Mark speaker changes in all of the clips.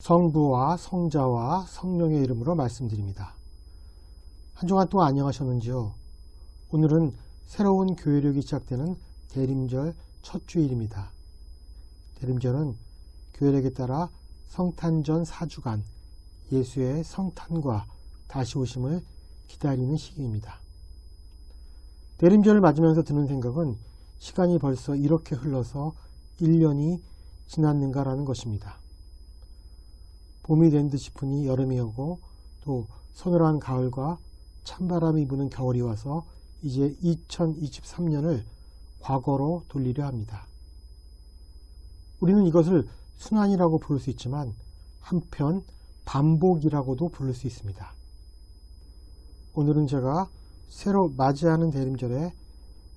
Speaker 1: 성부와 성자와 성령의 이름으로 말씀드립니다. 한 주간 동안 안녕하셨는지요? 오늘은 새로운 교회력이 시작되는 대림절 첫 주일입니다. 대림절은 교회력에 따라 성탄 전 4주간 예수의 성탄과 다시 오심을 기다리는 시기입니다. 대림절을 맞으면서 드는 생각은 시간이 벌써 이렇게 흘러서 1년이 지났는가라는 것입니다. 봄이 된 듯 싶으니 여름이 오고 또 서늘한 가을과 찬바람이 부는 겨울이 와서 이제 2023년을 과거로 돌리려 합니다. 우리는 이것을 순환이라고 부를 수 있지만 한편 반복이라고도 부를 수 있습니다. 오늘은 제가 새로 맞이하는 대림절에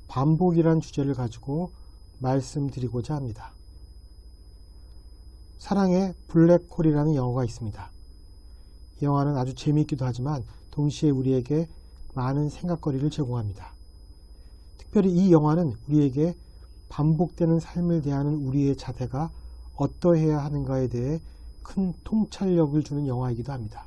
Speaker 1: 반복이란 주제를 가지고 말씀드리고자 합니다. 사랑의 블랙홀이라는 영화가 있습니다. 이 영화는 아주 재미있기도 하지만 동시에 우리에게 많은 생각거리를 제공합니다. 특별히 이 영화는 우리에게 반복되는 삶을 대하는 우리의 자세가 어떠해야 하는가에 대해 큰 통찰력을 주는 영화이기도 합니다.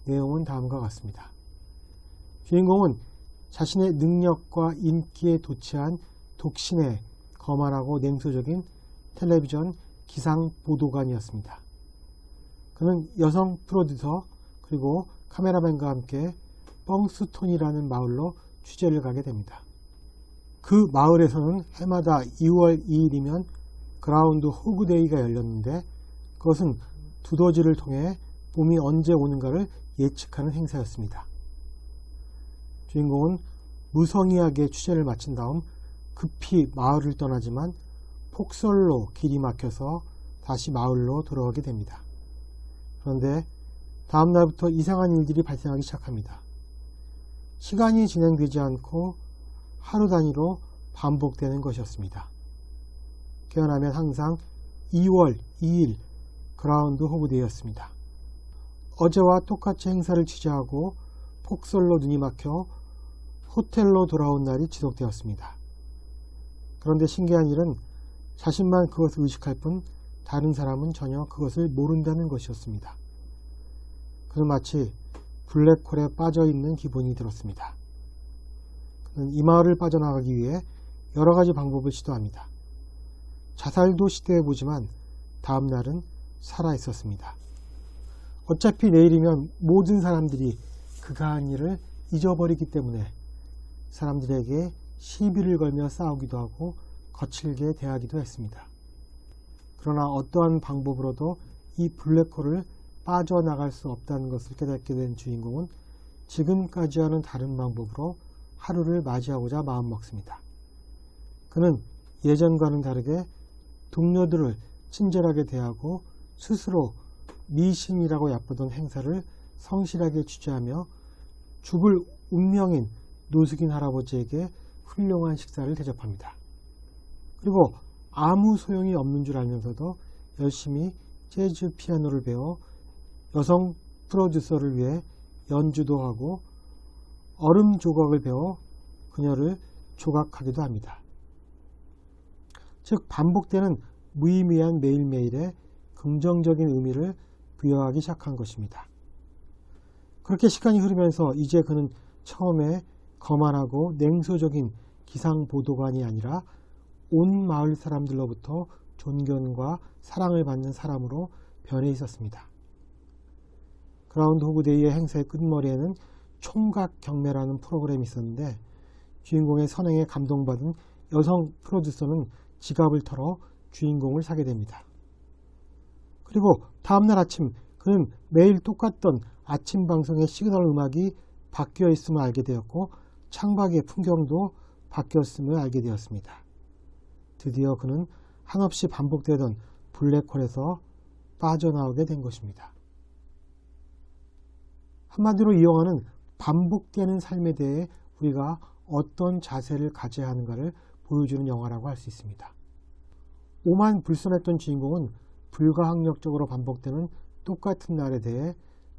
Speaker 1: 내용은 다음과 같습니다. 주인공은 자신의 능력과 인기에 도취한 독신의 거만하고 냉소적인 텔레비전 기상보도관이었습니다. 그는 여성 프로듀서 그리고 카메라맨과 함께 뻥스톤이라는 마을로 취재를 가게 됩니다. 그 마을에서는 해마다 2월 2일이면 그라운드 호그데이가 열렸는데 그것은 두더지를 통해 봄이 언제 오는가를 예측하는 행사였습니다. 주인공은 무성의하게 취재를 마친 다음 급히 마을을 떠나지만 폭설로 길이 막혀서 다시 마을로 돌아오게 됩니다. 그런데 다음 날부터 이상한 일들이 발생하기 시작합니다. 시간이 진행되지 않고 하루 단위로 반복되는 것이었습니다. 깨어나면 항상 2월 2일 그라운드 호그데이였습니다. 어제와 똑같이 행사를 취재하고 폭설로 눈이 막혀 호텔로 돌아온 날이 지속되었습니다. 그런데 신기한 일은 자신만 그것을 의식할 뿐 다른 사람은 전혀 그것을 모른다는 것이었습니다. 그는 마치 블랙홀에 빠져있는 기분이 들었습니다. 그는 이 마을을 빠져나가기 위해 여러 가지 방법을 시도합니다. 자살도 시도해보지만 다음 날은 살아있었습니다. 어차피 내일이면 모든 사람들이 그가 한 일을 잊어버리기 때문에 사람들에게 시비를 걸며 싸우기도 하고 거칠게 대하기도 했습니다. 그러나 어떠한 방법으로도 이 블랙홀을 빠져나갈 수 없다는 것을 깨닫게 된 주인공은 지금까지와는 다른 방법으로 하루를 맞이하고자 마음먹습니다. 그는 예전과는 다르게 동료들을 친절하게 대하고 스스로 미신이라고 얕보던 행사를 성실하게 취재하며 죽을 운명인 노숙인 할아버지에게 훌륭한 식사를 대접합니다. 그리고 아무 소용이 없는 줄 알면서도 열심히 재즈 피아노를 배워 여성 프로듀서를 위해 연주도 하고 얼음 조각을 배워 그녀를 조각하기도 합니다. 즉 반복되는 무의미한 매일매일에 긍정적인 의미를 부여하기 시작한 것입니다. 그렇게 시간이 흐르면서 이제 그는 처음에 거만하고 냉소적인 기상보도관이 아니라 온 마을 사람들로부터 존경과 사랑을 받는 사람으로 변해 있었습니다. 그라운드 호그데이의 행사의 끝머리에는 총각 경매라는 프로그램이 있었는데 주인공의 선행에 감동받은 여성 프로듀서는 지갑을 털어 주인공을 사게 됩니다. 그리고 다음날 아침 그는 매일 똑같던 아침 방송의 시그널 음악이 바뀌어 있음을 알게 되었고 창밖의 풍경도 바뀌었음을 알게 되었습니다. 드디어 그는 한없이 반복되던 블랙홀에서 빠져나오게 된 것입니다. 한마디로 이 영화는 반복되는 삶에 대해 우리가 어떤 자세를 가져야 하는가를 보여주는 영화라고 할 수 있습니다. 오만 불선했던 주인공은 불가항력적으로 반복되는 똑같은 날에 대해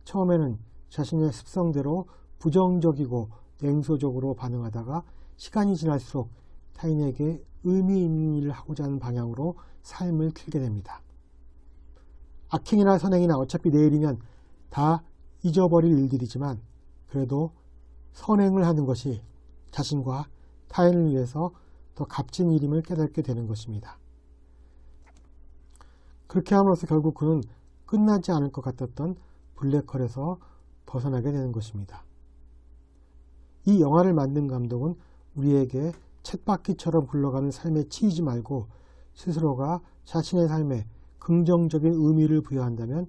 Speaker 1: 처음에는 자신의 습성대로 부정적이고 냉소적으로 반응하다가 시간이 지날수록 타인에게 의미 있는 일을 하고자 하는 방향으로 삶을 틀게 됩니다. 악행이나 선행이나 어차피 내일이면 다 잊어버릴 일들이지만 그래도 선행을 하는 것이 자신과 타인을 위해서 더 값진 일임을 깨닫게 되는 것입니다. 그렇게 함으로써 결국 그는 끝나지 않을 것 같았던 블랙홀에서 벗어나게 되는 것입니다. 이 영화를 만든 감독은 우리에게 쳇바퀴처럼 굴러가는 삶에 치이지 말고 스스로가 자신의 삶에 긍정적인 의미를 부여한다면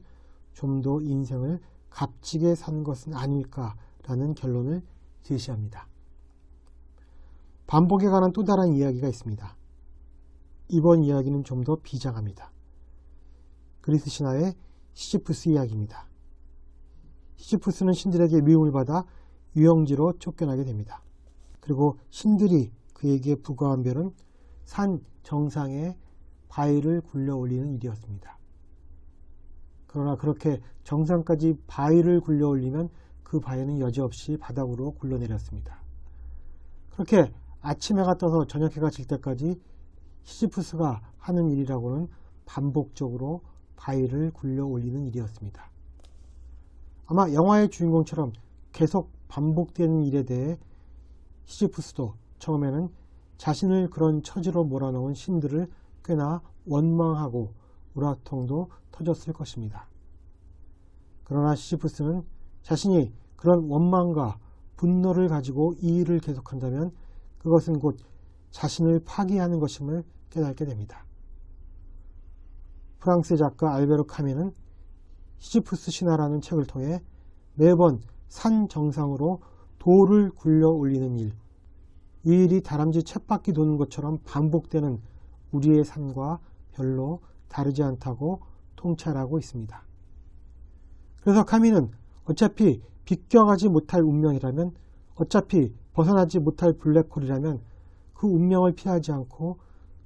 Speaker 1: 좀 더 인생을 값지게 사는 것은 아닐까라는 결론을 제시합니다. 반복에 관한 또 다른 이야기가 있습니다. 이번 이야기는 좀 더 비장합니다. 그리스 신화의 시지프스 이야기입니다. 시지프스는 신들에게 미움을 받아 유영지로 쫓겨나게 됩니다. 그리고 신들이 그에게 부과한 별은 산 정상에 바위를 굴려 올리는 일이었습니다. 그러나 그렇게 정상까지 바위를 굴려 올리면 그 바위는 여지없이 바닥으로 굴러내렸습니다. 그렇게 아침해가 떠서 저녁해가 질 때까지 시지프스가 하는 일이라고는 반복적으로 바위를 굴려 올리는 일이었습니다. 아마 영화의 주인공처럼 계속 반복되는 일에 대해 시지프스도 처음에는 자신을 그런 처지로 몰아넣은 신들을 꽤나 원망하고 우라통도 터졌을 것입니다. 그러나 시지프스는 자신이 그런 원망과 분노를 가지고 이 일을 계속한다면 그것은 곧 자신을 파괴하는 것임을 깨닫게 됩니다. 프랑스의 작가 알베르 카뮈는 시지프스 신화라는 책을 통해 매번 산 정상으로 돌을 굴려 올리는 일, 이 일이 다람쥐 쳇바퀴 도는 것처럼 반복되는 우리의 삶과 별로 다르지 않다고 통찰하고 있습니다. 그래서 카뮈는 어차피 비껴가지 못할 운명이라면, 어차피 벗어나지 못할 블랙홀이라면 그 운명을 피하지 않고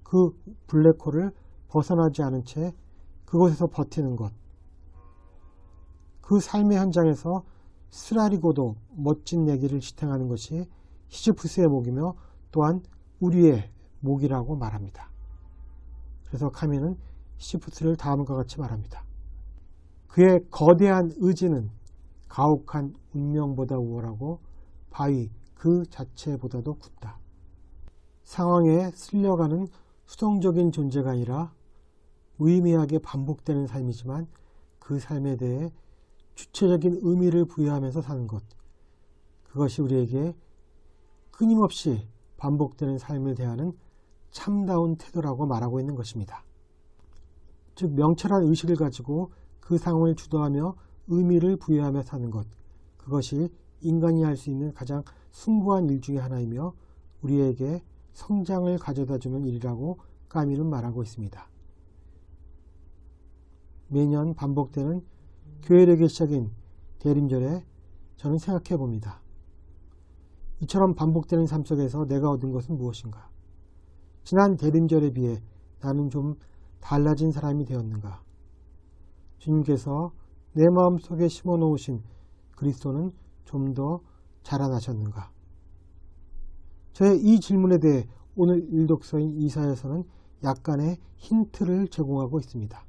Speaker 1: 그 블랙홀을 벗어나지 않은 채 그곳에서 버티는 것, 그 삶의 현장에서 쓰라리고도 멋진 내기를 지탱하는 것이 시지프스의 목이며 또한 우리의 목이라고 말합니다. 그래서 카뮈는 시지프스를 다음과 같이 말합니다. 그의 거대한 의지는 가혹한 운명보다 우월하고 바위 그 자체보다도 굳다. 상황에 쓸려가는 수동적인 존재가 아니라 무의미하게 반복되는 삶이지만 그 삶에 대해 주체적인 의미를 부여하면서 사는 것, 그것이 우리에게 끊임없이 반복되는 삶을 대하는 참다운 태도라고 말하고 있는 것입니다. 즉 명철한 의식을 가지고 그 상황을 주도하며 의미를 부여하며 사는 것, 그것이 인간이 할 수 있는 가장 숭고한 일 중에 하나이며 우리에게 성장을 가져다주는 일이라고 카뮈는 말하고 있습니다. 매년 반복되는 교회력의 시작인 대림절에 저는 생각해 봅니다. 이처럼 반복되는 삶 속에서 내가 얻은 것은 무엇인가? 지난 대림절에 비해 나는 좀 달라진 사람이 되었는가? 주님께서 내 마음속에 심어놓으신 그리스도는 좀 더 자라나셨는가? 저의 이 질문에 대해 오늘 일독서인 이사야서는 약간의 힌트를 제공하고 있습니다.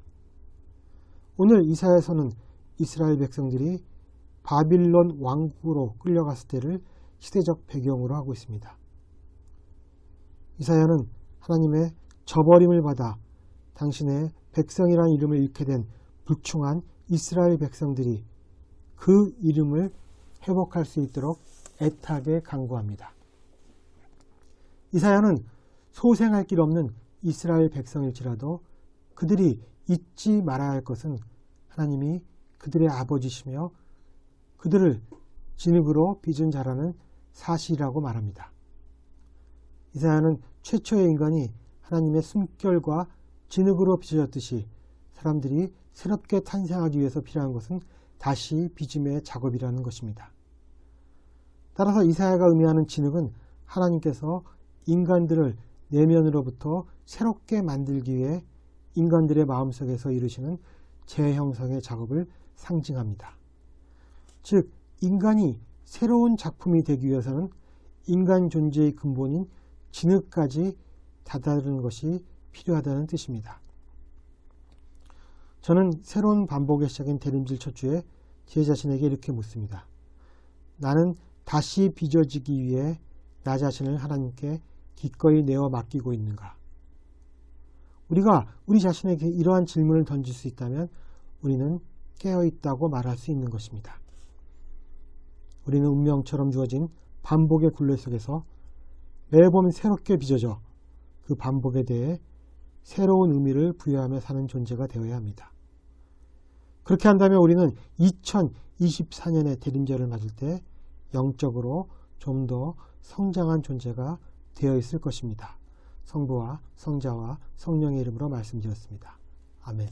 Speaker 1: 오늘 이사야서는 이스라엘 백성들이 바빌론 왕국으로 끌려갔을 때를 시대적 배경으로 하고 있습니다. 이사야는 하나님의 저버림을 받아 당신의 백성이라는 이름을 잃게 된 불충한 이스라엘 백성들이 그 이름을 회복할 수 있도록 애타게 간구합니다. 이사야는 소생할 길 없는 이스라엘 백성일지라도 그들이 잊지 말아야 할 것은 하나님이 그들의 아버지시며 그들을 진흙으로 빚은 자라는 사실이라고 말합니다. 이사야는 최초의 인간이 하나님의 숨결과 진흙으로 빚어졌듯이 사람들이 새롭게 탄생하기 위해서 필요한 것은 다시 빚음의 작업이라는 것입니다. 따라서 이사야가 의미하는 진흙은 하나님께서 인간들을 내면으로부터 새롭게 만들기 위해 인간들의 마음속에서 이루시는 재형성의 작업을 상징합니다. 즉 인간이 새로운 작품이 되기 위해서는 인간 존재의 근본인 진흙까지 다다르는 것이 필요하다는 뜻입니다. 저는 새로운 반복의 시작인 대림질 첫 주에 제 자신에게 이렇게 묻습니다. 나는 다시 빚어지기 위해 나 자신을 하나님께 기꺼이 내어 맡기고 있는가? 우리가 우리 자신에게 이러한 질문을 던질 수 있다면 우리는 깨어있다고 말할 수 있는 것입니다. 우리는 운명처럼 주어진 반복의 굴레 속에서 매번 새롭게 빚어져 그 반복에 대해 새로운 의미를 부여하며 사는 존재가 되어야 합니다. 그렇게 한다면 우리는 2024년의 대림절을 맞을 때 영적으로 좀 더 성장한 존재가 되어 있을 것입니다. 성부와 성자와 성령의 이름으로 말씀드렸습니다. 아멘.